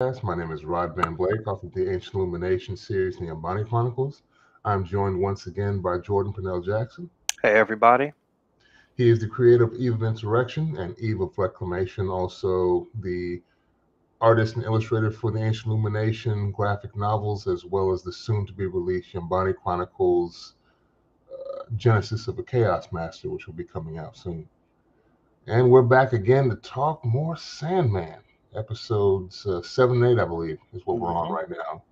Cast. My name is Rod Van Blake, author of the Ancient Illumination series, The Ambani Chronicles. I'm joined once again by Jordan Purnell Jackson. Hey everybody. He is the creator of Eve of Insurrection and Eve of Reclamation, also the artist and illustrator for the Ancient Illumination graphic novels, as well as the soon-to-be released Ambani Chronicles Genesis of a Chaos Master, which will be coming out soon. And we're back again to talk more Sandman. Episodes 7 and 8, I believe, is what we're on right now.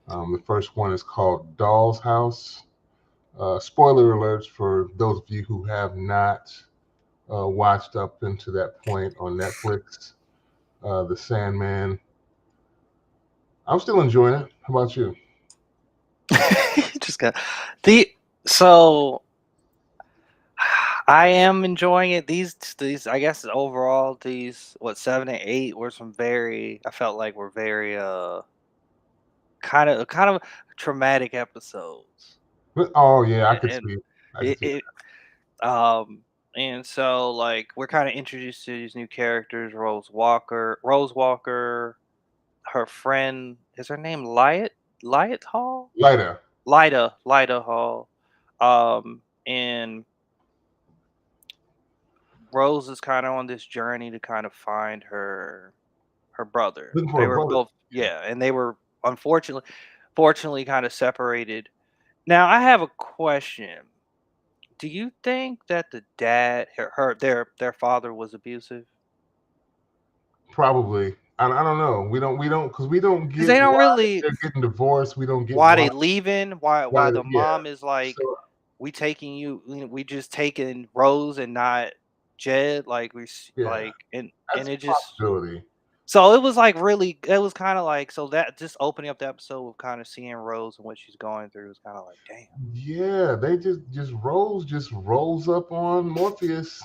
The first one is called Doll's House. Spoiler alerts for those of you who have not watched up into that point on Netflix. The Sandman. I'm still enjoying it. How about you? Just got the so I am enjoying it. These I guess overall these 7 and 8 were some very I felt like were very kind of traumatic episodes. Oh yeah, I could And see. I could it, see. it and so like we're kind of introduced to these new characters, Rose Walker, her friend, is her name Lyot Hall? Later. Lida Hall. And Rose is kind of on this journey to kind of find her brother. Looking for They a were brother. both, yeah, and they were fortunately kind of separated. Now I have a question. Do you think that the dad, their father was abusive? Probably. I don't know. We don't because we don't Because get they don't why really they're getting divorced. We don't get why they leaving, why the yeah. mom is like, So we just taking Rose and not Jed, like yeah, like and that's a it just possibility. so it was like really it was kind of like so that just opening up the episode of kind of seeing Rose and what she's going through was kind of like damn. Yeah, they just rolls up on Morpheus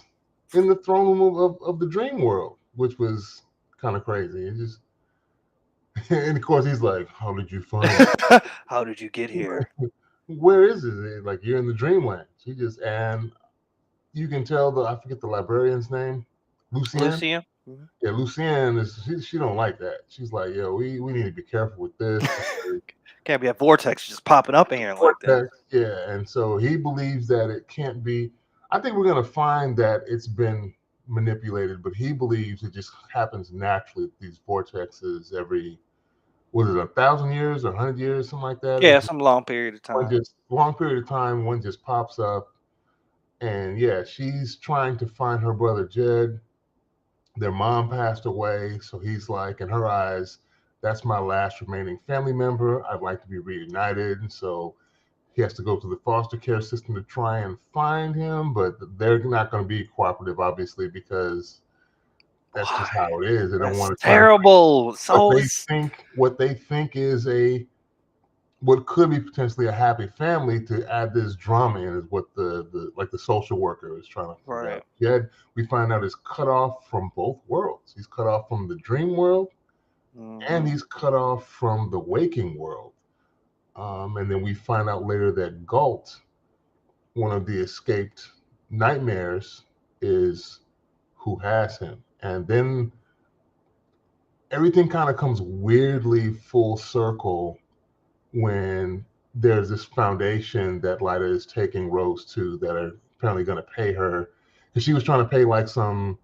in the throne room of the dream world, which was kind of crazy. It just and of course he's like, "How did you find me? How did you get here? Where is it?" Like you're in the dreamland. She just and you can tell the I forget the librarian's name, Lucienne. Lucia? Mhm. Yeah, Lucienne is she don't like that. She's like, "Yo, we need to be careful with this because Can't be a vortex just popping up in here like this. vortex." Yeah, and so he believes that it can't be. I think we're gonna find that it's been manipulated, but he believes it just happens naturally. These vortexes every was it 1,000 years or 100 years, something like that. Yeah, It some long period of one time. just long period of time, one just pops up, and yeah, she's trying to find her brother Jed. Their mom passed away, so he's like, in her eyes, that's my last remaining family member. I'd like to be reunited. And so he has to go to the foster care system to try and find him, but they're not going to be cooperative, obviously, because that's just Why? how it is. They don't That's want to try and terrible. what So they it's think is a what could be potentially a happy family to add this drama in is what the like the social worker is trying to figure right. out. Jed, we find out, is cut off from both worlds. He's cut off from the dream world and Hmm. he's cut off from the waking world. And then we find out later that Galt, one of the escaped nightmares, is who has him. And then everything kind of comes weirdly full circle when there's this foundation that Lida is taking Rose to that are apparently going to pay her because she was trying to pay like some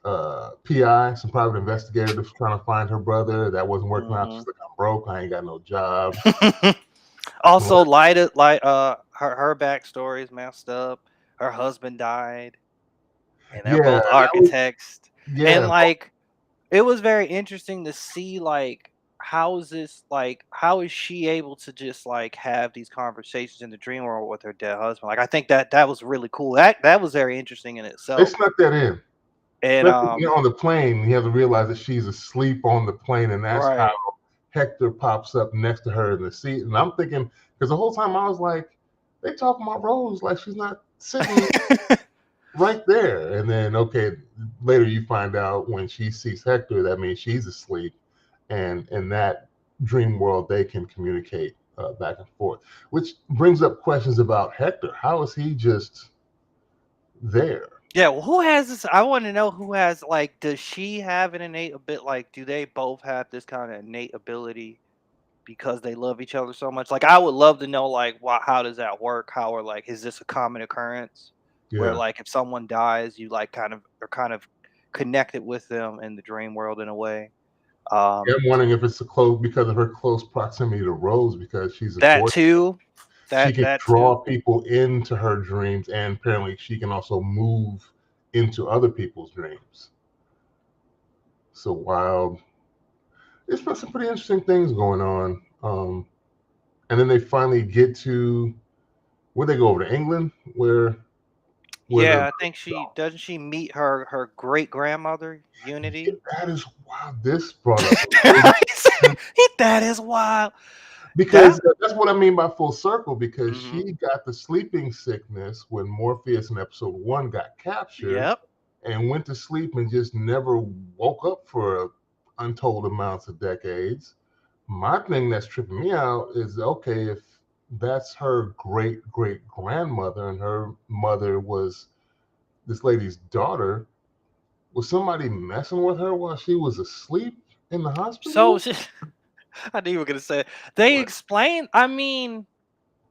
PI, some private investigator, to trying to find her brother. That wasn't working out. Hmm. She's like, I'm broke. I ain't got no job. Also, her backstory is messed up. Her husband died, and they're Yeah, both that was architects. And yeah. like, it was very interesting to see like how is she able to just like have these conversations in the dream world with her dead husband? Like, I think that was really cool. That was very interesting in They itself. snuck that in. And Especially on the plane, he has to realize that she's asleep on the plane, and that's how right. Hector pops up next to her in the seat. And I'm thinking, because the whole time I was like, they talking about Rose like she's not sitting right there. And then, okay, later you find out when she sees Hector, that means she's asleep. And in that dream world, they can communicate back and forth, which brings up questions about Hector. How is he just there? Yeah, well, who has this? I want to know who has, like, does she have an innate a bit, like, do they both have this kind of innate ability because they love each other so much? Like, I would love to know, like, why, how does that work? How, or like, is this a common occurrence where, Yeah. like, if someone dies, you like kind of are kind of connected with them in the dream world in a way? Yeah, Um, I'm wondering if it's a close because of her close proximity to Rose, because she's a that torch. too, She can that too. draw people into her dreams, and apparently she can also move into other people's dreams. So while it's been some pretty interesting things going on. And then they finally get to where they go over to England, where they're Yeah, I think she doesn't she meet her great grandmother Unity. that is wow. This brought up a really That is wild. That because that's what I mean by full circle. Because hmm she got the sleeping sickness when Morpheus in episode 1 got captured Yep. and went to sleep and just never woke up for untold amounts of decades. My thing that's tripping me out is okay, if that's her great great grandmother and her mother was this lady's daughter, was somebody messing with her while she was asleep in the So hospital? I knew you were gonna say it. They What? explained. I mean,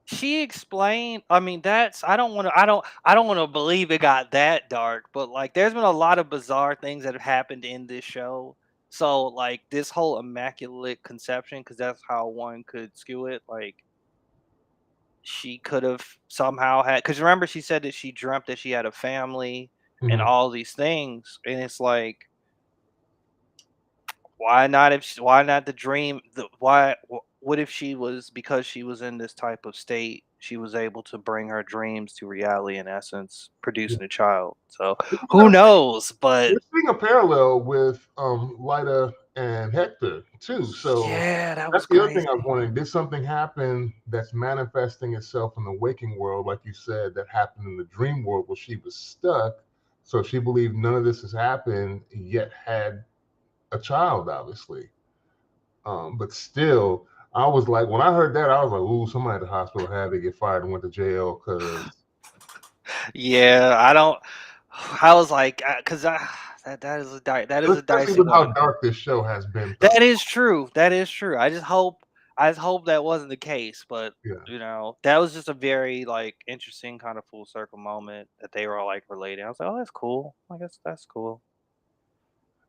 she explained. I mean, that's. I don't want to. I don't want to believe it got that dark. But like, there's been a lot of bizarre things that have happened in this show. So like, this whole immaculate conception, because that's how one could skew it. Like, she could have somehow had, because remember she said that she dreamt that she had a family and Mhm. all these things, and it's like, why not, if why not the dream, what if she was, because she was in this type of state, she was able to bring her dreams to reality, in essence producing a child. So who knows, but We're seeing a parallel with Lyta and Hector too. So yeah, that that's was the other thing crazy. I was wondering. Did something happen that's manifesting itself in the waking world, like you said, that happened in the dream world where she was stuck? So she believed none of this has happened, yet had a child, obviously. But still, I was like, when I heard that, I was like, ooh, somebody at the hospital had to get fired and went to jail because Yeah, I don't. I was like, because that is a that is a especially dicey with how one. dark this show has been thus That far. is true. That is true. I just hope that wasn't the case, but Yeah. that was just a very like interesting kind of full circle moment that they were all like related. I was like, oh, that's cool. I guess that's cool.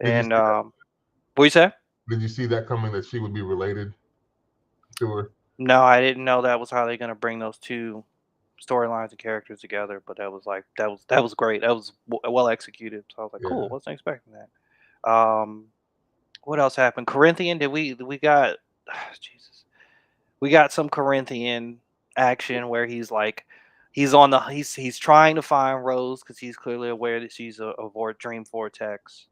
Did you And see that? what you say? Did you see that coming that she would be related to her? No, I didn't know that was how they're gonna bring those two storylines and characters together. But that was like that was great. That was well executed. So I was like, cool. Yeah. Wasn't expecting that. What else happened? Corinthian? Did we got Jesus? We got some Corinthian action where he's like, he's trying to find Rose because he's clearly aware that she's a dream vortex,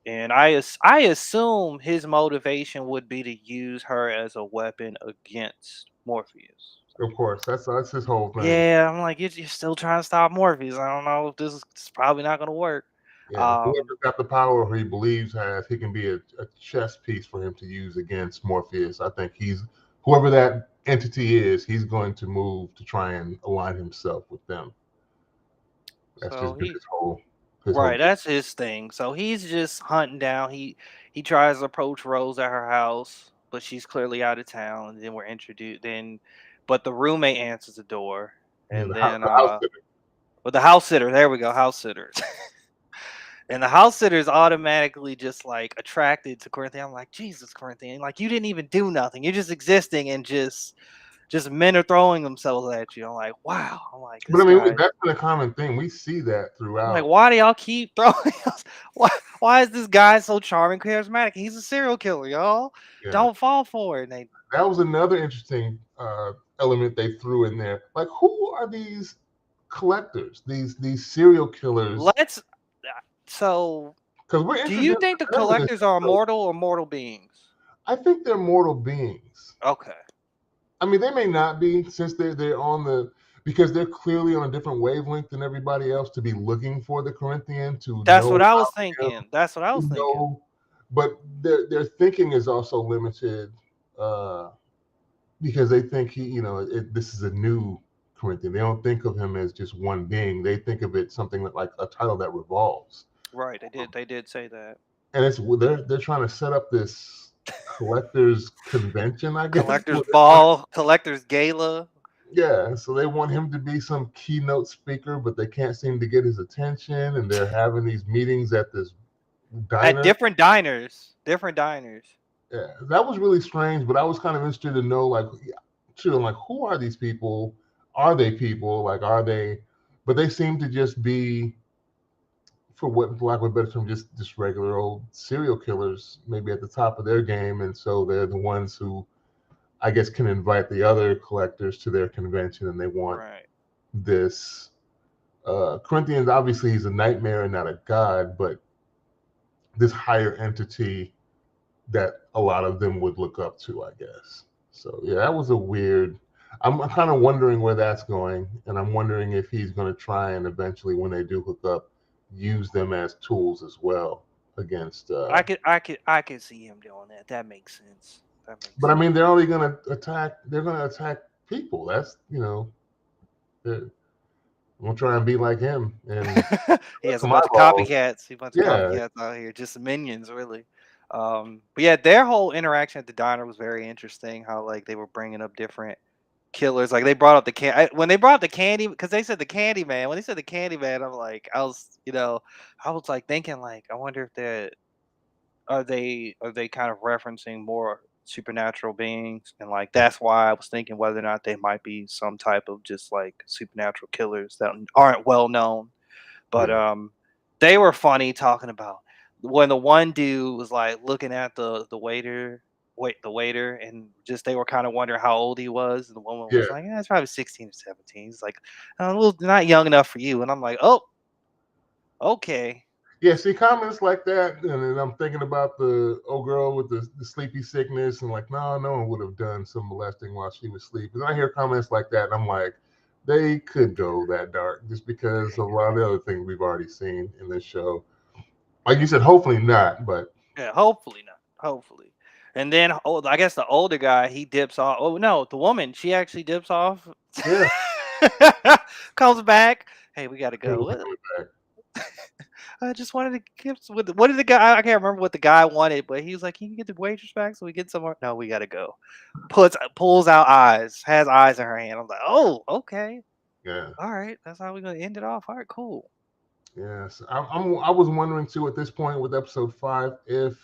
and I assume his motivation would be to use her as a weapon against Morpheus. Of course. That's his whole thing. Yeah, I'm like, you're still trying to stop Morpheus. I don't know if this is probably not going to work. Yeah. Um, Whoever's got the power he believes has, he can be a chess piece for him to use against Morpheus. I think he's whoever that entity is, he's going to move to try and align himself with them. That's so just been he his whole Right, that's his thing. So he's just hunting down. He tries to approach Rose at her house, but she's clearly out of town. And then we're introduced. But the roommate answers the door, yeah, and then the house sitter. with the house sitter. There we go, house sitter. And the house sitter is automatically just like attracted to Corinthian. I'm like, Jesus, Corinthian, like you didn't even do nothing. You're just existing, and just men are throwing themselves at you. I'm like, wow. I'm like, But this I mean, guy. that's been a common thing. We see that I'm like, throughout. why do y'all keep throwing us? Why is this guy so charming, charismatic? He's a serial killer, y'all. Yeah. Don't fall for it. And they That was another interesting element they threw in there. Like, who are these collectors? These serial killers? let's. So, Because we're do you introduced think the to them in this collectors are episode. immortal or mortal beings? I think they're mortal beings. Okay, I mean, they may not be since they're on the because they're clearly on a different wavelength than everybody else to be looking for the Corinthian to that's know what I was about him, thinking. That's what I was to thinking. know. But their thinking is also limited uh, because they think this is a new Corinthian. They don't think of him as just one being. They think of it something like a title that revolves. Right. They did say that. And it's they're trying to set up this collectors convention, I guess. Collector's ball, collector's gala. Yeah, so they want him to be some keynote speaker, but they can't seem to get his attention, and they're having these meetings at this At diner. different diners. Different diners. Yeah, that was really strange, but I was kind of interested to know, like, too, like, who are these people? Are they people? Like, are they? But they seem to just be, for what lack of a better term, just regular old serial killers, maybe at the top of their game, and so they're the ones who, I guess, can invite the other collectors to their convention, and they want Right. this. Corinthians, obviously, he's a nightmare and not a god, but this higher entity that a lot of them would look up to, I guess. So yeah, that was a weird. I'm kind of wondering where that's going, and I'm wondering if he's going to try and eventually, when they do hook up, use them as tools as well against. I could see him doing that. That makes sense. That makes But I sense. mean, they're only going to attack. They're going to attack people. That's they're going to try and be like him and He has a some bunch of eyeballs. copycats. A bunch of Yeah, copycats out here, just minions, really. But yeah, their whole interaction at the diner was very interesting. How like they were bringing up different killers. Like they brought up when they brought up the candy, because they said the candy man. When they said the candy man, I was like thinking like, I wonder if are they kind of referencing more supernatural beings, and like that's why I was thinking whether or not they might be some type of just like supernatural killers that aren't well known. But yeah, they were funny talking about when the one dude was like looking at the waiter, and just they were kind of wondering how old he was, and the woman yeah. was like, "Yeah, it's probably 16 or 17." He's like, "Well, not young enough for you," and I'm like, "Oh, okay." Yeah, see comments like that, and then I'm thinking about the old girl with the sleepy sickness, and like, no one would have done some molesting while she was sleeping. And I hear comments like that, and I'm like, they could go that dark just because of a lot of the other things we've already seen in this show. Like you said, hopefully not, but Yeah, hopefully not. Hopefully. And then I guess the older guy, he dips off. Oh no, the woman, she actually dips off. yeah, Comes back. Hey, we gotta he go. will be coming back. I just wanted to give what did the guy, I can't remember what the guy wanted, but he was like, "Can you get the waitress back so we get somewhere?" No, we gotta go. Pulls out eyes, has eyes in her hand. I'm like, oh, okay. Yeah, All right. That's how we're gonna end it off. All right, cool. yes. I was wondering too at this point with episode 5 if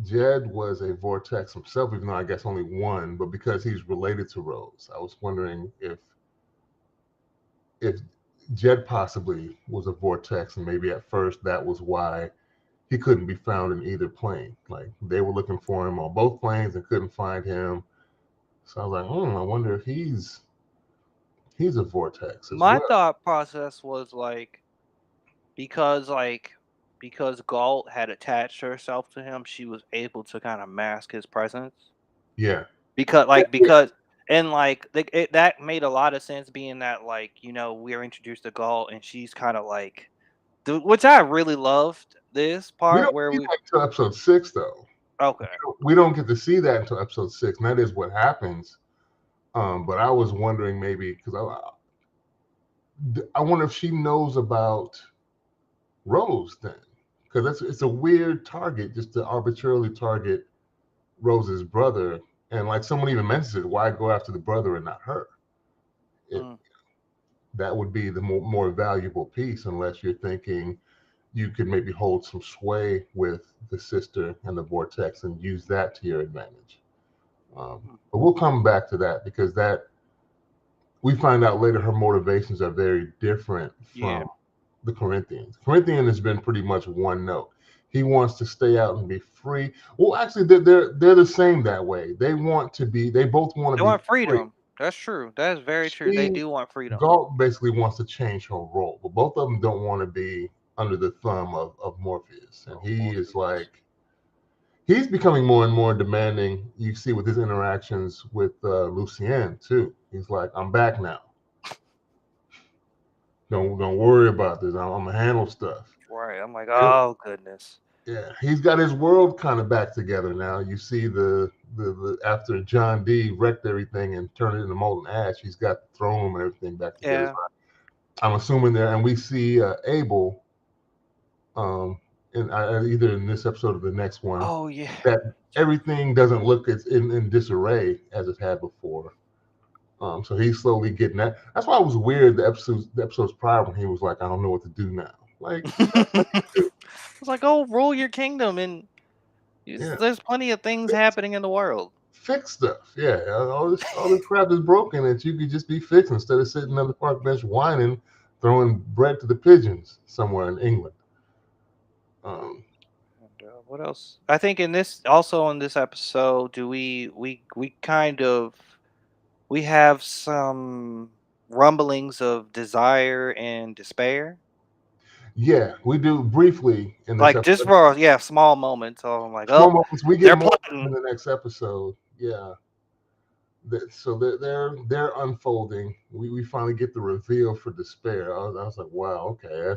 Jed was a vortex himself, even though I guess only one, but because he's related to Rose, I was wondering if Jed possibly was a vortex, and maybe at first that was why he couldn't be found in either plane. Like they were looking for him on both planes and couldn't find him. So I was like, I wonder if he's a vortex as My well. thought process was like because Galt had attached herself to him, she was able to kind of mask his presence. Yeah, Because yeah, like yeah. because and like that made a lot of sense, being that like we're introduced to Galt and she's kind of like which I really loved this We part don't where see we that until episode 6, though. okay. We don't get to see that until episode 6, and that is what happens. But I was wondering maybe because I wonder if she knows about Rose then, because it's a weird target just to arbitrarily target Rose's brother, and like someone even mentions it, why go after the brother and not her? It, Mm, that would be the more valuable piece, unless you're thinking you could maybe hold some sway with the sister and the vortex and use that to your advantage. mm. But we'll come back to that because that we find out later her motivations are very different Yeah. from the Corinthians. Corinthian has been pretty much one note. He wants to stay out and be free. Well, actually, they're the same that way. They want to be. They both want to They be want free. freedom. That's true. That is very true. They She do want freedom. Galt basically wants to change her role, but both of them don't want to be under the thumb of Morpheus. And Oh, he is Morpheus. like he's becoming more and more demanding. You see with his interactions with Lucien too. He's like, I'm back now. Don't worry about this. I'm gonna handle stuff. Right. I'm like, And oh goodness. Yeah, he's got his world kind of back together now. You see the after John D wrecked everything and turned it into molten ash, he's got the throne and everything back together. Yeah. I'm assuming there, and we see Abel, in either in this episode or the next one, Oh yeah. that everything doesn't look as in disarray as it had before. So he's slowly getting that. That's why it was weird the episodes prior when he was like, I don't know what to do now. Like, It's like, oh, rule your kingdom, and yeah, there's plenty of things fix, happening in the world. fix stuff. Yeah, all this crap is broken that you could just be fixed instead of sitting on the park bench whining, throwing bread to the pigeons somewhere in England. Um, And, what else? I think in this also in this episode, do we kind of we have some rumblings of desire and despair, yeah, we do briefly in this like just episode. for small moments. So I'm like, Small oh, moments. We get they're more in plotting. the next episode. Yeah. So they're unfolding. We finally get the reveal for despair. I was like, wow, okay,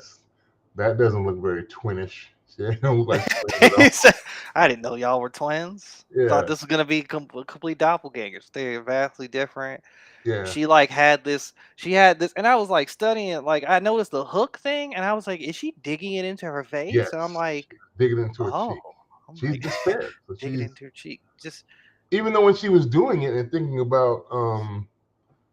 that doesn't look very twinish. They don't look like twins at He all. said, I didn't know y'all were twins. Thought Yeah, this was gonna be complete doppelgangers. They're vastly different. yeah, She like had this. She had this, and I was like studying. Like I noticed the hook thing, and I was like, is she digging it into her face? And I'm yes. like, She's digging into her oh, cheek. I'm She's like, despair. So digging she's into her cheek. Just even though when she was doing it and thinking about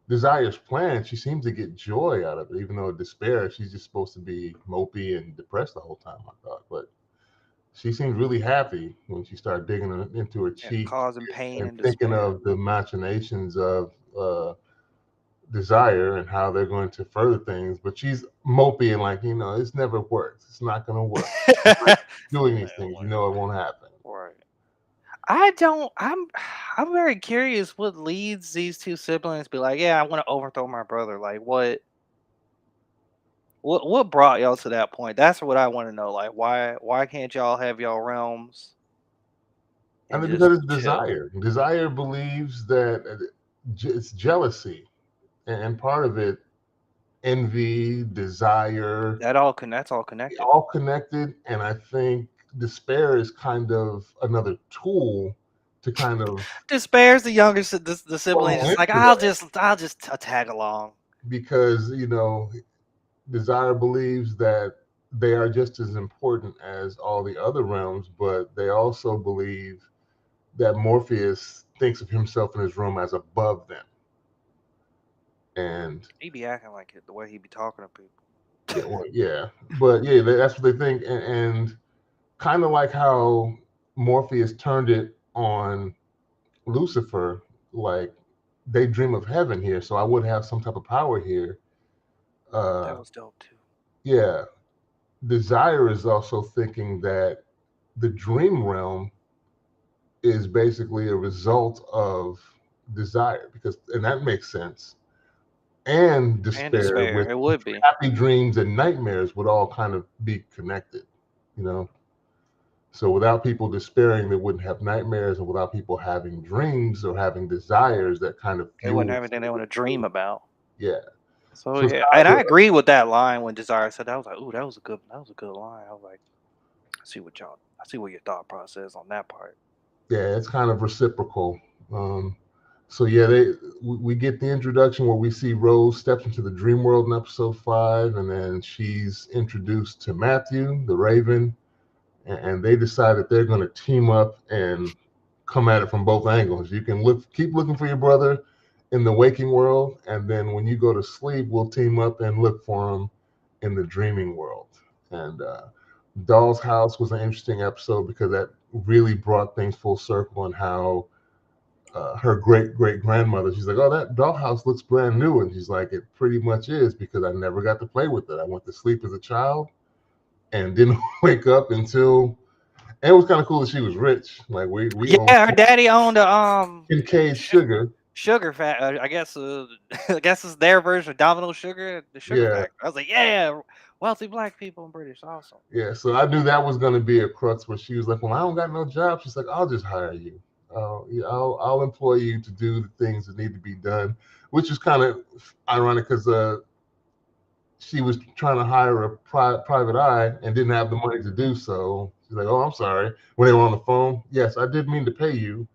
Desire's plan, she seems to get joy out of it. Even though despair, she's just supposed to be mopey and depressed the whole time. I thought, but she seemed really happy when she started digging into her cheek causing pain and and thinking despair. of the machinations of Desire and how they're going to further things. But she's mopey and like, it's never worked. It's not going to work. Like doing these things, it won't happen. Right. I don't. I'm very curious what leads these two siblings to be like, yeah, I want to overthrow my brother. Like, what brought y'all to that point? That's what I want to know. Like, why can't y'all have y'all realms And and then just because it's chill? Desire. Desire believes that it's jealousy. And part of it, envy, desire, That's all connected. all connected. And I think despair is kind of another tool to kind of Despair's the younger, the siblings. fall Just like into that I'll just tag along. because, Desire believes that they are just as important as all the other realms, but they also believe that Morpheus thinks of himself in his realm as above them. And He be acting like it the way he be talking to people. yeah, well, yeah, but yeah, that's what they think, and kind of like how Morpheus turned it on Lucifer, like they dream of heaven here, so I would have some type of power here. That Uh, was dope too. yeah, Desire is also thinking that the dream realm is basically a result of desire, and that makes sense. And And despair, despair, with it would be. happy dreams and nightmares, would all kind of be connected, you know. So without people despairing, they wouldn't have nightmares, and without people having dreams or having desires that kind of They wouldn't fuel. have anything they want to dream about. Yeah. So So it's yeah, kind and of I agree with that line when Desire said that. I was like, ooh, that was a good line. I was like, I see what your thought process on that part. yeah, it's kind of reciprocal. Um, so yeah, we get the introduction where we see Rose steps into the dream world in episode 5, and then she's introduced to Matthew, the Raven, and they decide that they're going to team up and come at it from both angles. You can keep looking for your brother in the waking world, and then when you go to sleep, we'll team up and look for him in the dreaming world. And Doll's House was an interesting episode because that really brought things full circle on how her great great grandmother, she's like, oh, that dollhouse looks brand new. And she's like, it pretty much is because I never got to play with it. I went to sleep as a child and didn't wake up until. And it was kind of cool that she was rich. Like we own Yeah, her daddy owned a Kincaid Sugar. sugar fat. I guess I guess it's their version of Domino Sugar, the sugar Yeah, factory. I was like, yeah, wealthy black people in British, awesome. yeah. So I knew that was going to be a crux where she was like, well, I don't got no job. She's like, I'll just hire you. Yeah, I'll employ you to do the things that need to be done, which is kind of ironic because she was trying to hire a private eye and didn't have the money to do so. She's like, "Oh, I'm sorry." When they were on the phone, yes, I did mean to pay you.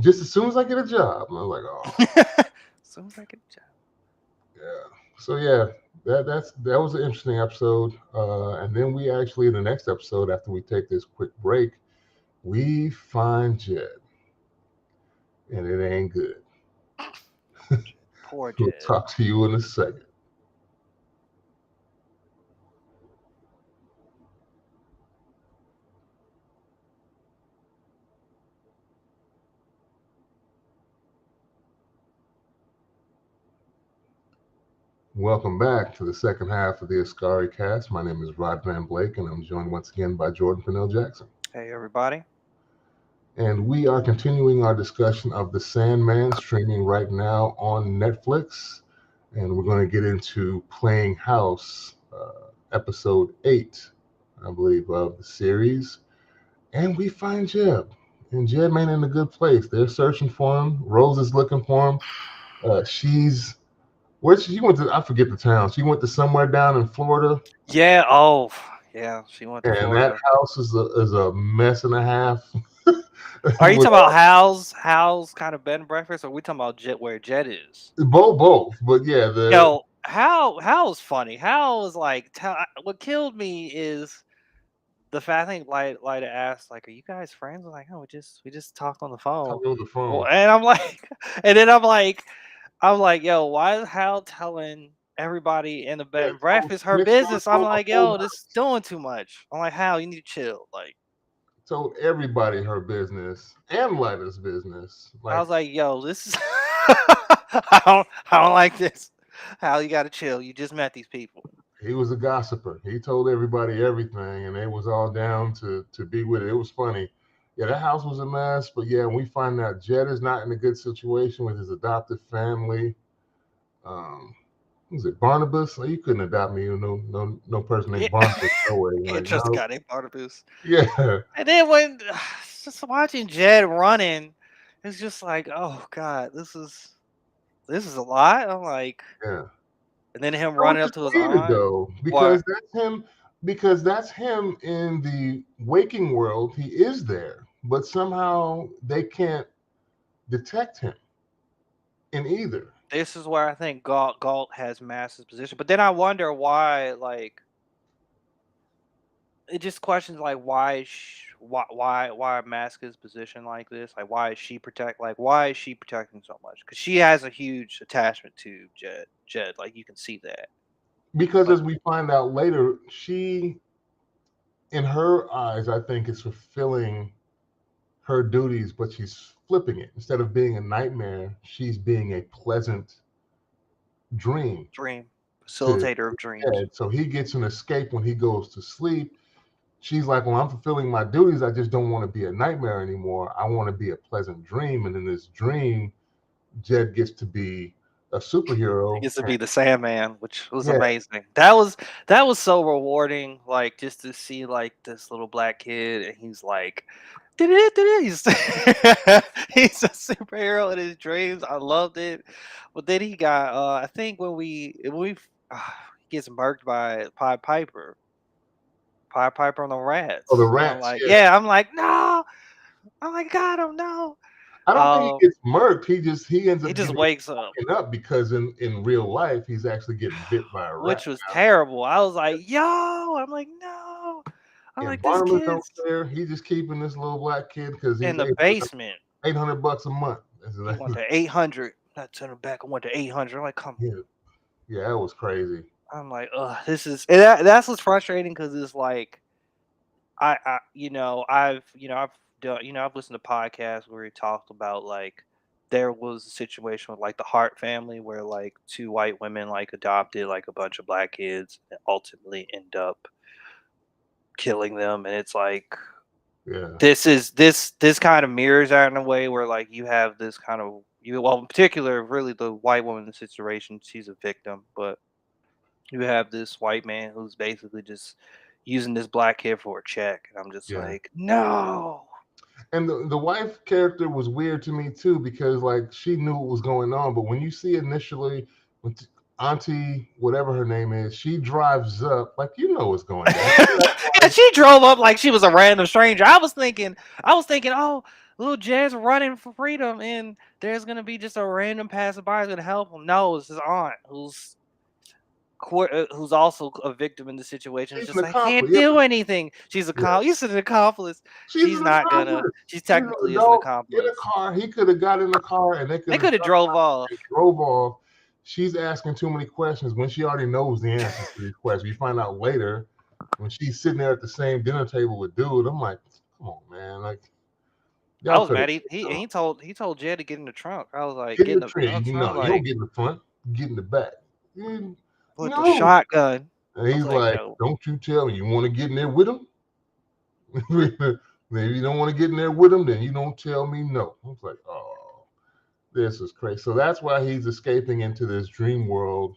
Just as soon as I get a job, and I was like, "Oh, So it's like a job. yeah." So yeah, that was an interesting episode. And then we actually in the next episode, after we take this quick break, we find Jed, and it ain't good. Poor We'll Jed. talk to you in a second. Welcome back to the second half of the Askari Cast. My name is Rod Van Blake, and I'm joined once again by Jordan Purnell Jackson. Hey everybody. And we are continuing our discussion of The Sandman, streaming right now on Netflix. And we're going to get into Playing House, episode 8, I believe, of the series. And we find Jeb. And Jeb ain't in a good place. They're searching for him. Rose is looking for him. She's where she went to, I forget the town. She went to somewhere down in Florida. Yeah. Oh, yeah. She went to And that Florida. house is a mess and a half. Are you With talking about Hal's kind of bed and breakfast, or are we talking about Jet where Jet is? both. But yeah, the Yo, Hal's funny. Hal is like what killed me is the fact I think Lida asked like, "Are you guys friends?" I'm like, "Oh, we just talked on the phone." talking on the Well, phone. and I'm like, and then I'm like, yo, why is Hal telling everybody in the bed Yeah, and breakfast her snitched on business? I'm a like, whole yo, this is house. doing too much. I'm like, Hal, you need to chill. Like, Told everybody her business and Lida's business. I Like was like, yo, this is I don't like this. Hal, you gotta chill. You just met these people. he was a gossiper. He told everybody everything, and they was all down to be with it. It was funny. Yeah, that house was a mess. But yeah, we find out Jed is not in a good situation with his adopted family. Um, was it Barnabas? Like, you couldn't adopt me. No person Yeah. named Barnabas. No way. Can't Like trust a no. guy named Barnabas. Yeah, And then when just watching Jed running, it's just like, oh god, this is a lot. I'm like, yeah. and then him Which running up is to his weird aunt. though, What? because that's him. Because that's him in the waking world. He is there, but somehow they can't detect him in either. This is where I think Galt has massive position. But then I wonder why, like, it just questions like why Maska's position like this? Like, why is she protecting so much? Because she has a huge attachment to Jed. Like, you can see that. Because But as we find out later, she, in her eyes, I think is fulfilling her duties, but she's flipping it. Instead of being a nightmare, she's being a pleasant dream dream to facilitator of dreams. Ed. So he gets an escape when he goes to sleep. She's like, well, I'm fulfilling my duties. I just don't want to be a nightmare anymore. I want to be a pleasant dream. And in this dream, Jed gets to be a He superhero. gets to And be the Sandman, which was yeah, amazing. That was so rewarding. Like just to see like this little black kid, and he's like, he's he's a superhero in his dreams. I loved it. But then he got, I think when we he gets murked by Pied Piper on the oh, the rats, and I'm rats. like, Yeah, yeah, I'm like, no, I'm like, God, oh no. I don't think he Um, gets murked. He ends he up just getting wakes up. woken up because in real life he's actually getting bit by a rat. Which was terrible. I was like, "Yo!" I'm like, "No!" I'm And like, "This Barnabas don't kid's care. He's just keeping this little black kid because in he's the basement." $800 a month. He went to 800. Not turning back. I went to 800. I'm like, "Come on." Yeah, yeah, that was crazy. I'm like, "Ugh, this is." And that's what's frustrating because it's like, I've done, I've listened to podcasts where he talked about like there was a situation with like the Hart family where like two white women like adopted like a bunch of black kids and ultimately end up killing them, and it's like Yeah, this kind of mirrors that in a way where like you have this kind of well in particular really the white woman in the situation, she's a victim, but you have this white man who's basically just using this black kid for a check, and I'm just yeah. like, no. And the wife character was weird to me too because like she knew what was going on, but when you see initially, when Auntie, whatever her name is, she drives up like what's going down. Yeah, she drove up like she was a random stranger. I was thinking, oh, little Jed's running for freedom, and there's gonna be just a random passerby who's gonna help him. No, it's his aunt who's also a victim in the situation. It's She's just an like can't accomplice. do anything. She's Yeah. you said an accomplice. She's an Not gonna. accomplice. She's She's an technically is an adult in a accomplice. car. He could have got in the car and they could have drove off. drove off. She's asking too many questions when she already knows the answers to these questions. You find out later when she's sitting there at the same dinner table with dude. I'm like, come on, man. Like, I was mad. He told Jed to get in the trunk. I was like, get in get in the the tree. You trunk, know, you don't like get in the front, get in the back. put the shotgun. And he's like, no. don't you tell me you want to get in there with him? Maybe you don't want to get in there with him, then you don't tell me no. I was like, oh, this is crazy. So that's why he's escaping into this dream world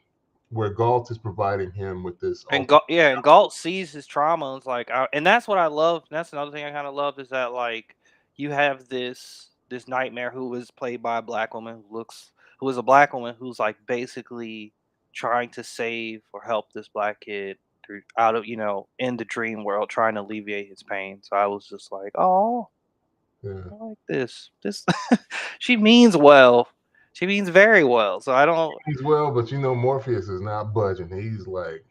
where Galt is providing him with this. And Galt sees his trauma and it's like, and that's what I love. That's another thing I kind of love is that like you have this nightmare who is played by a black woman who is a black woman who's like basically trying to save or help this black kid through out of in the dream world, trying to alleviate his pain. So I was just like, oh, Yeah. I like this. She means well. She means very well. So I don't. He's well, but Morpheus is not budging. He's like,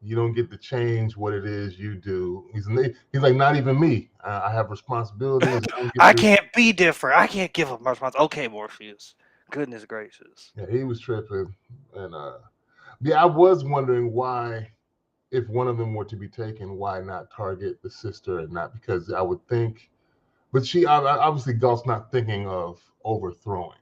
you don't get to change what it is you do. He's like, not even me. I have responsibilities. I can't be different. I can't give up my responsibility. Okay, Morpheus. Goodness gracious. Yeah, he was tripping, and I was wondering why, if one of them were to be taken, why not target the sister and not, because I would think, but she obviously Galt's not thinking of overthrowing.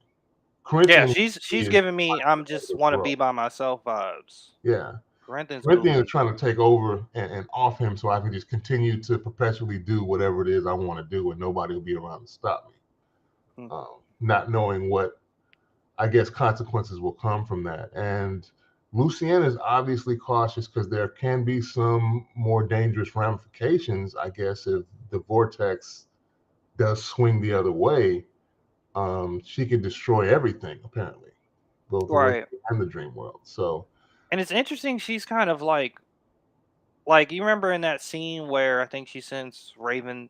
Yeah, she's giving me I'm just want to be by myself vibes. Yeah. Corinthians is trying to take over and off him so I can just continue to perpetually do whatever it is I want to do and nobody will be around to stop me. Not knowing what, I guess, consequences will come from that. And Lucien is obviously cautious because there can be some more dangerous ramifications, I guess, if the vortex does swing the other way. She could destroy everything, apparently, both right and the dream world. So, and it's interesting. She's kind of like you remember in that scene where I think she sends Raven,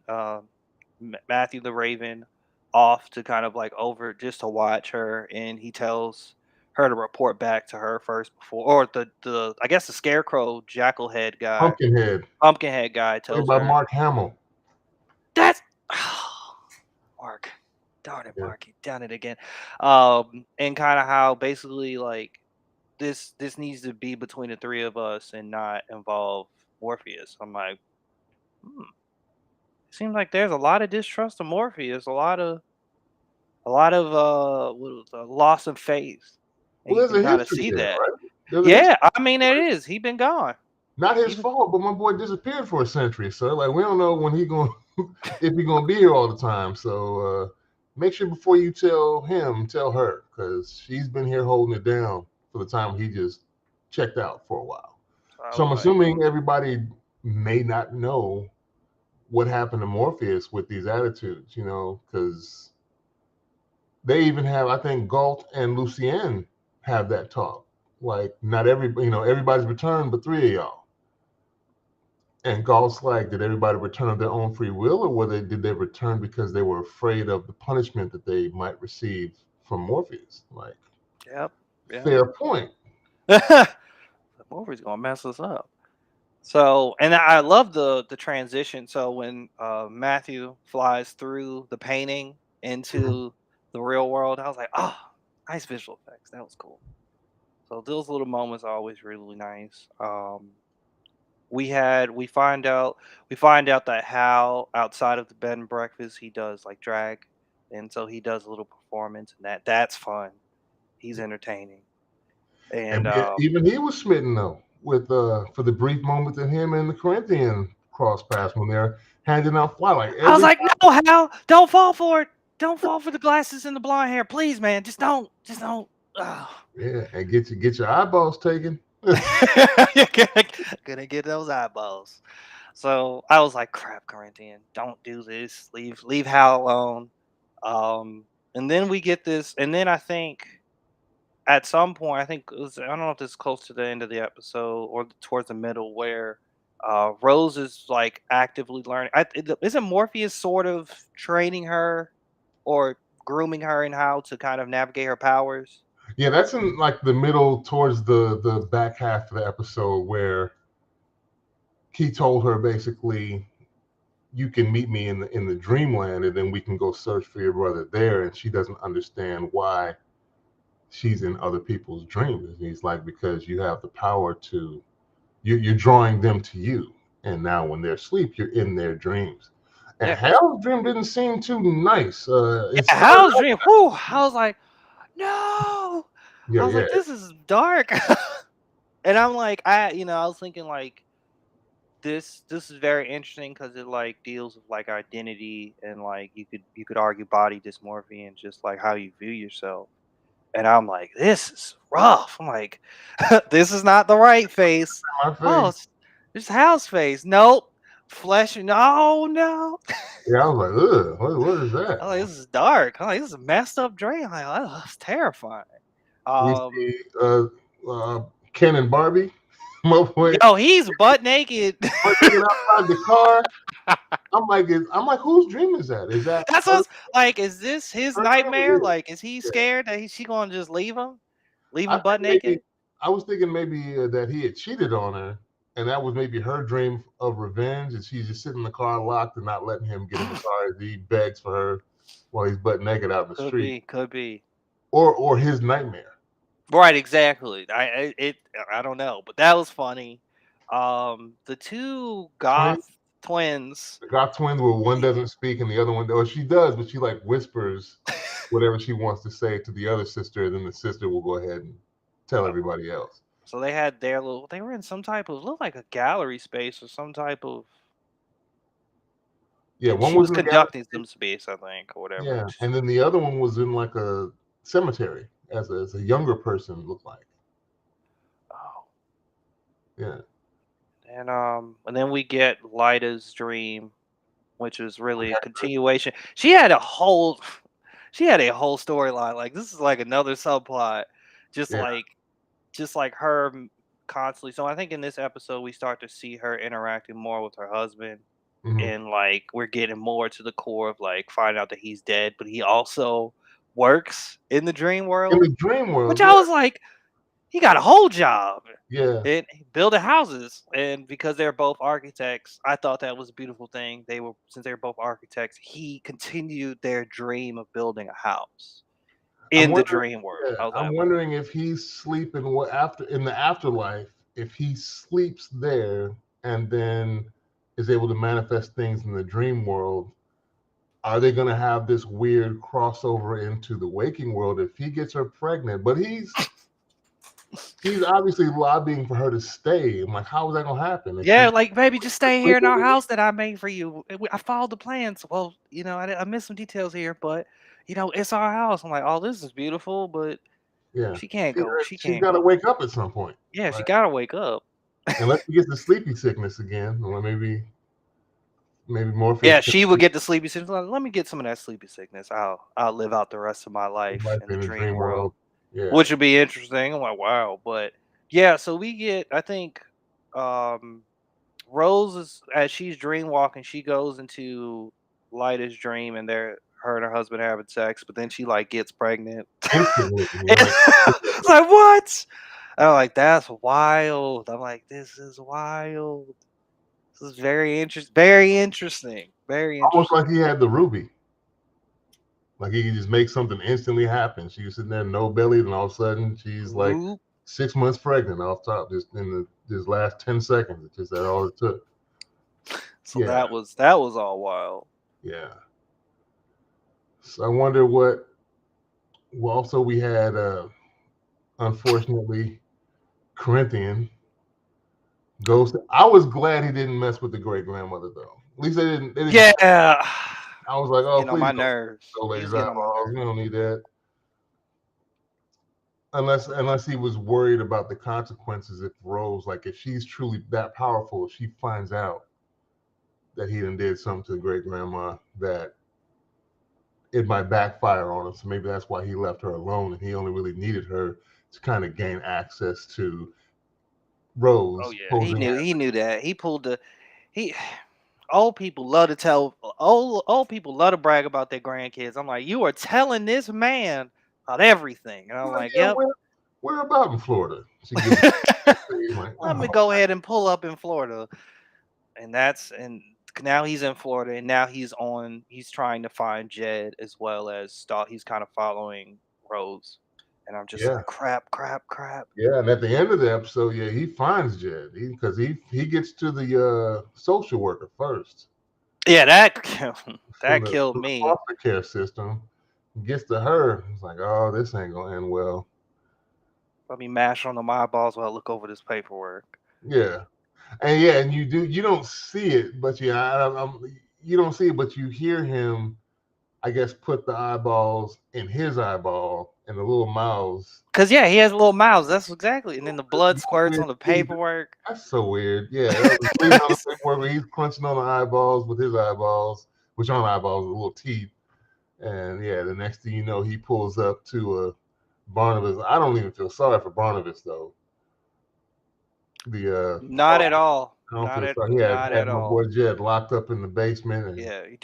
Matthew the Raven, off to kind of like over just to watch her, and he tells her to report back to her first before, or the I guess the Scarecrow Jackalhead guy, Pumpkinhead guy tells her. Mark Hamill. That's Mark. Darn it, Mark, you've done it again. And kind of how basically like this needs to be between the three of us and not involve Morpheus. I'm like, it seems like there's a lot of distrust of Morpheus, a lot of loss of faith. And Well, you can kind of see that. Right? Yeah, I mean it is. He's been gone. Not his fault, but my boy disappeared for a century, sir. Like we don't know when he going if he's gonna be here all the time. So make sure before you tell him, tell her, because she's been here holding it down for the time he just checked out for a while. So I'm assuming everybody may not know what happened to Morpheus with these attitudes, because they even have, I think Galt and Lucien have that talk. Like not everybody's returned but three of y'all. And Galt's like, did everybody return of their own free will, or did they return because they were afraid of the punishment that they might receive from Morpheus? Like, fair point. Morpheus gonna mess us up. So, and I love the transition. So when Matthew flies through the painting into the real world, I was like, oh, nice visual effects. That was cool. So those little moments are always really nice. We find out that Hal, outside of the bed and breakfast, he does like drag, and so he does a little performance, and that's fun. He's entertaining, and even he was smitten though with for the brief moment that him and the Corinthian cross paths when they're handing out flowers. I was like, no, Hal, don't fall for it. Don't fall for the glasses and the blonde hair, please, man. Just don't. Oh. Yeah, and get your eyeballs taken. You're gonna get those eyeballs. So I was like, crap, Corinthian, don't do this. Leave Hal alone. And then we get this, and then I think at some point, I think it was, I don't know if this is close to the end of the episode or towards the middle, where Rose is like actively learning. Isn't Morpheus sort of training her or grooming her in how to kind of navigate her powers? Yeah, that's in like the middle towards the back half of the episode where he told her basically, you can meet me in the dreamland, and then we can go search for your brother there. And she doesn't understand why she's in other people's dreams. And he's like, because you have the power to, you're drawing them to you. And now when they're asleep, you're in their dreams. And Yeah, Hal's dream didn't seem too nice. yeah. It started How's out, dream? Whew, I was like, no. yeah, I was yeah. like, this is dark. And I'm like, I was thinking like this is very interesting because it like deals with like identity and like you could argue body dysmorphia and just like how you view yourself. And I'm like, this is rough. I'm like, this is not the right face. My Oh, face. it's house face. Nope. Flesh. No, no. Yeah, I was like, ugh, what is I'm that? like, this is dark. I'm like, this is a messed up dream. I'm like, oh, that's terrifying. We Um, see uh, Ken and Barbie. My boy, yo, he's butt naked. but they get outside the car. I'm like, whose dream is that? Is that That's her, what's like. Is this his her dream? nightmare? Or Like, is he his? scared that she gonna just leave I him butt think maybe naked? I was thinking maybe that he had cheated on her, and that was maybe her dream of revenge, and she's just sitting in the car locked and not letting him get in the car as he begs for her while he's butt naked out in the Could street, be, could be. or his nightmare. Right, exactly. I don't know, but that was funny. The two Twins, goth twins. the got twins where one doesn't speak and the other one, or she does, but she like whispers whatever she wants to say to the other sister, and then the sister will go ahead and tell everybody else. So they had their little. They were in some type of looked like a gallery space or some type of. Yeah, And one she was was in the gallery. conducting some space, I think, or whatever. Yeah, and then the other one was in like a cemetery as a younger person looked like. Oh, Yeah. and then we get Lyda's dream, which is really a continuation. She had a whole storyline. Like this is like another subplot, just Yeah. like just like her constantly. So I think in this episode we start to see her interacting more with her husband, Mhm. and like we're getting more to the core of like finding out that he's dead, but he also works in the dream In world, the dream which world, I yeah. was like, he got a whole job Yeah. and building houses. And because they're both architects, I thought that was a beautiful thing. Since they were both architects, he continued their dream of building a house I'm in the wondering, dream world. yeah, I was I'm like, wondering if he's sleeping what after in the afterlife, if he sleeps there and then is able to manifest things in the dream world. Are they going to have this weird crossover into the waking world if he gets her pregnant? But he's obviously lobbying for her to stay. I'm like, how is that going to happen? If yeah, she's like baby, just stay here in sleeping our with him? house that I made for you. I followed the plans. Well, I missed some details here, but it's our house. I'm like, oh, this is beautiful, but Yeah, she can't go. She she's can't got to go. wake up at some point, Yeah, she right? gotta wake up. Unless he gets the sleepy sickness again, or maybe Morpheus Yeah, can she would get the sleepy sickness. Like, let me get some of that sleepy sickness. I'll live out the rest of my life life in the in the dream dream world, world. Yeah. which would be interesting. I'm like, wow. But yeah, so we get, I think, um, Rose is as she's dream walking, she goes into Lyda's dream, and her and her husband having sex, but then she like gets pregnant. Instantly, like, It's like what? I'm like, that's wild. I'm like, this is wild. This is very interesting. Very interesting. Very almost interesting. like he had the ruby. Like he could just make something instantly happen. She was sitting there no belly, and all of a sudden she's like Oop. 6 months pregnant off top, just in this last 10 seconds. It's just that all it took. So Yeah, that was all wild. yeah. So I wonder what. Well, also we had unfortunately Corinthian Ghost. I was glad he didn't mess with the great grandmother though. At least they didn't. They didn't. Yeah. I was like, He's oh, getting on please my don't nerves. go He's ladies getting on my eyeballs. We nerves. don't need that. Unless he was worried about the consequences if Rose, like if she's truly that powerful, if she finds out that he done did something to the great grandma, that it might backfire on him. So maybe that's why he left her alone, and he only really needed her to kind of gain access to Oh Rose yeah, posing as. he knew that. He pulled the he old people love to tell old people love to brag about their grandkids. I'm like, you are telling this man about everything. And I'm Like, like, yeah, yep. where about in Florida? She gives he's like, Let me oh, go ahead and pull up in Florida. And now he's in Florida, and now he's trying to find Jed as well as he's kind of following Rose. And I'm just yeah. like, crap, crap, crap. Yeah, and at the end of the episode, yeah, he finds Jed because he gets to the social worker first Yeah, that from that the, killed from the me. foster care system. Gets to her, he's like, oh, this ain't gonna end well. Let me mash on my eyeballs while I look over this paperwork. Yeah, and you don't see it, but yeah, you don't see it, but you hear him, I guess, put the eyeballs in his eyeball and the little mouths. Cause yeah, he has little mouths. That's exactly. And then the blood squirts on the paperwork. That's so weird. Yeah, that was bleeding on the paperwork where he's crunching on the eyeballs with his eyeballs, which aren't eyeballs, little teeth. And yeah, the next thing you know, he pulls up to Barnabas. I don't even feel sorry for Barnabas though. The Not at all. I don't feel sorry. He Not had at my all. boy Jed locked up in the basement and Yeah, you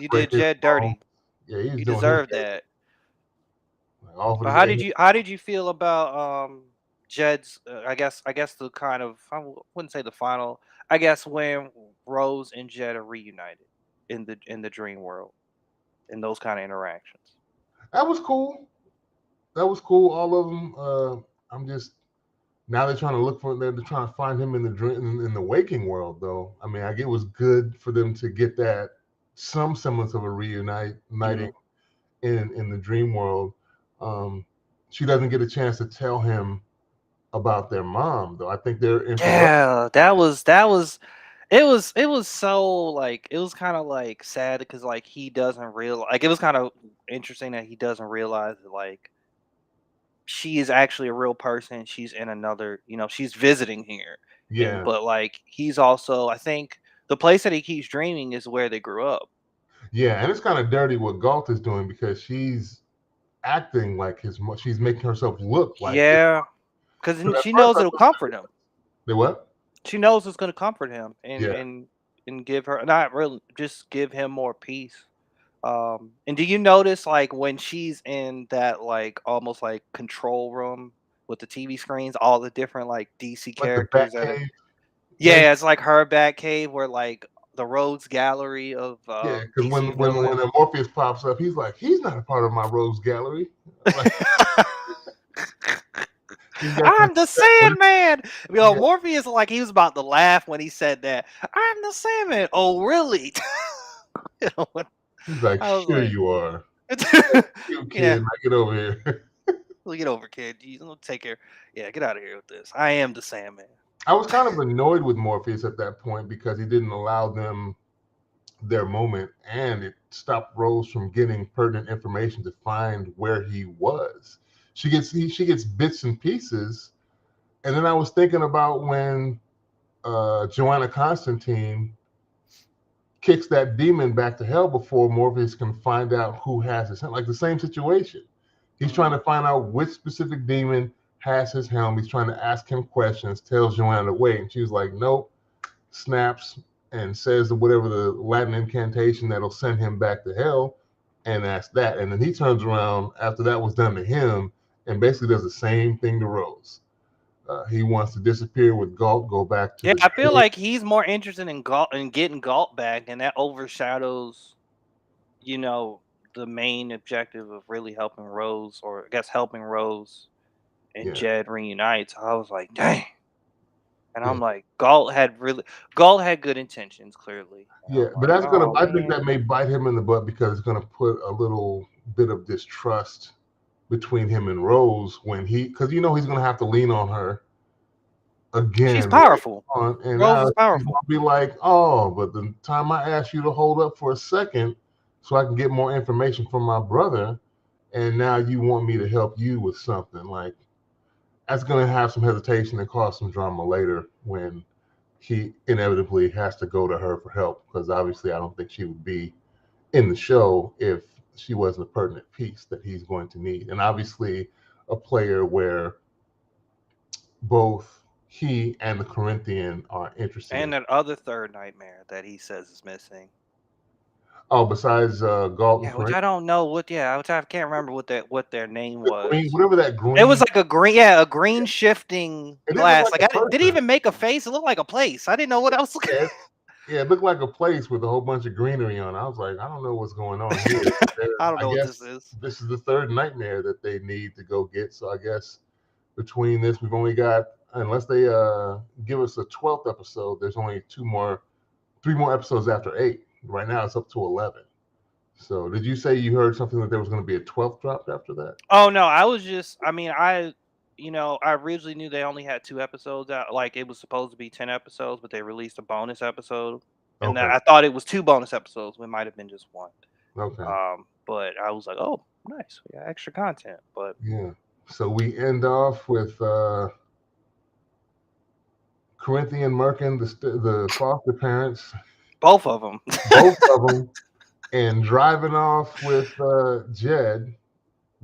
break did his Jed phone. dirty. Yeah, he's You doing his deserve dirty. that. Like, off of But his head. how did you feel about Jed's? I guess the kind of wouldn't say the final. I guess when Rose and Jed are reunited in the dream world in those kind of interactions. That was cool. That was cool. All of them. I'm just now they're trying to look for. They're trying to find him in the dream in the waking world, though. I mean, I get it was good for them to get that some semblance of a reuniting in the dream world. Um, she doesn't get a chance to tell him about their mom, though. I think they're interrupting. Yeah, it was so like it was kind of like sad because like he doesn't realize like it was kind of interesting that he doesn't realize that like she is actually a real person. She's in another, she's visiting here. And Yeah, but like he's also I think the place that he keeps dreaming is where they grew up. yeah, and it's kind of dirty what Galt is doing because she's acting like she's making herself look like his. Yeah, because Because at she first knows I it'll thought, comfort him. they what? She knows it's going to comfort him Yeah, and give her not really just give him more peace. And do you notice like when she's in that like almost like control room with the TV screens, all the different like DC like the Bat characters that are Cave. Yeah, yeah, it's like her Bat Cave where like the Rogues Gallery of yeah. Because DC when villains. the Morpheus pops up, he's like, he's not a part of my Rogues Gallery. Like he's got this. I'm the Sandman. Yeah, Morpheus like he was about to laugh when he said that. I'm the Sandman. Oh, really? You know, he's like, I was sure like, you are. You yeah. kid, now get over here. Well, get over, kid. Jeez, I'm gonna take care. Yeah, get out of here with this. I am the Sandman. I was kind of annoyed with Morpheus at that point because he didn't allow them their moment, and it stopped Rose from getting pertinent information to find where he was. She gets bits and pieces, and then I was thinking about when Joanna Constantine kicks that demon back to hell before Morpheus can find out who has his helm. Like the same situation. He's trying to find out which specific demon has his helm. He's trying to ask him questions, tells Joanna to wait, and she's like, nope, snaps and says whatever the Latin incantation that'll send him back to hell, and that's that. And then he turns around after that was done to him and basically does the same thing to Rose. He wants to disappear with Galt, go back to Yeah, the I feel dream. like he's more interested in getting Galt back, and that overshadows, you know, the main objective of really helping Rose, or I guess helping Rose and Yeah, Jed reunite. So I was like, dang. And yeah. I'm like, Galt had good intentions, clearly. And Yeah, I'm but like, that's gonna. oh I think that man. may bite him in the butt because it's gonna put a little bit of distrust between him and Rose when because he's gonna have to lean on her She's again later powerful. on, and Rose now is she's powerful. gonna be like, "Oh, but the time I asked you to hold up for a second so I can get more information from my brother, and now you want me to help you with something like that's gonna have some hesitation and cause some drama later when he inevitably has to go to her for help because obviously I don't think she would be in the show if she wasn't a pertinent piece that he's going to need. And obviously, a player where both he and the Corinthian are interested And in. that other third nightmare that he says is missing. Oh, besides Galton Yeah, which Corinthian, I don't know what. Yeah, which I can't remember what their name was. whatever that green. It was like a green, a green shifting It didn't look glass. like Like a did it even person. make a face? It looked like a place. I didn't know what I was looking. Yeah, it looked like a place with a whole bunch of greenery on. I was like, I don't know what's going on here. I don't I know what this guess is. this is the third nightmare that they need to go get. So I guess between this, we've only got, unless they give us a 12th episode, there's only three more episodes after 8. Right now it's up to 11. So did you say you heard something that there was going to be a 12th dropped after that? Oh no, I was just. I mean, I originally knew they only had 2 episodes out. Like it was supposed to be 10 episodes, but they released a bonus episode, and Okay. I thought it was 2 bonus episodes. It might have been just 1. Okay. But I was like, oh, nice, we got extra content. But yeah. So we end off with Corinthian Merkin, the foster parents. Both of them. Both of them. And driving off with Jed.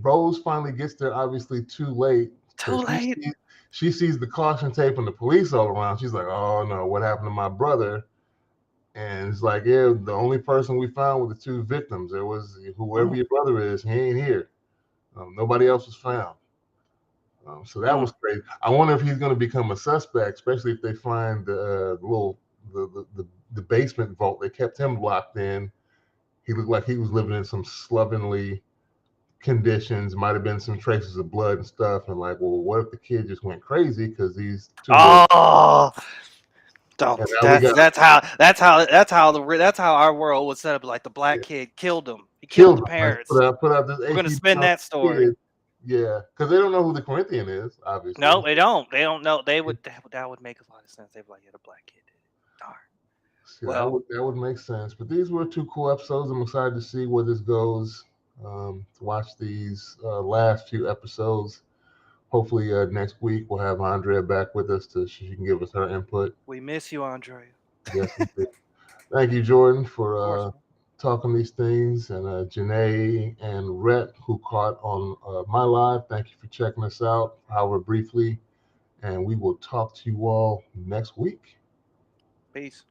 Rose finally gets there, obviously too late. Too late. She sees the caution tape and the police all around. She's like, oh no, what happened to my brother? And it's like, yeah, the only person we found were the 2 victims. There was whoever your brother is, he ain't here. Nobody else was found. So that was crazy. I wonder if he's going to become a suspect, especially if they find the basement vault. They kept him locked in. He looked like he was living in some slovenly conditions. Might have been some traces of blood and stuff. And like, well, what if the kid just went crazy because these 2? Oh, that's how our world was set up. Like the black kid killed him. He killed the parents. Like, put out this. We're gonna spin that story. Kid. Yeah, because they don't know who the Corinthian is, obviously. No, they don't. They don't know. That would make a lot of sense. They'd be like, yeah, the black kid did it. Darn. See, well, that would make sense. But these were 2 cool episodes. I'm excited to see where this goes. To watch these last few episodes. Hopefully next week we'll have Andrea back with us so she can give us her input. We miss you, Andrea. Yes, we do. Thank you, Jordan, for talking these things, and Janae and Rhett, who caught on my live. Thank you for checking us out, however briefly, and we will talk to you all next week. Peace.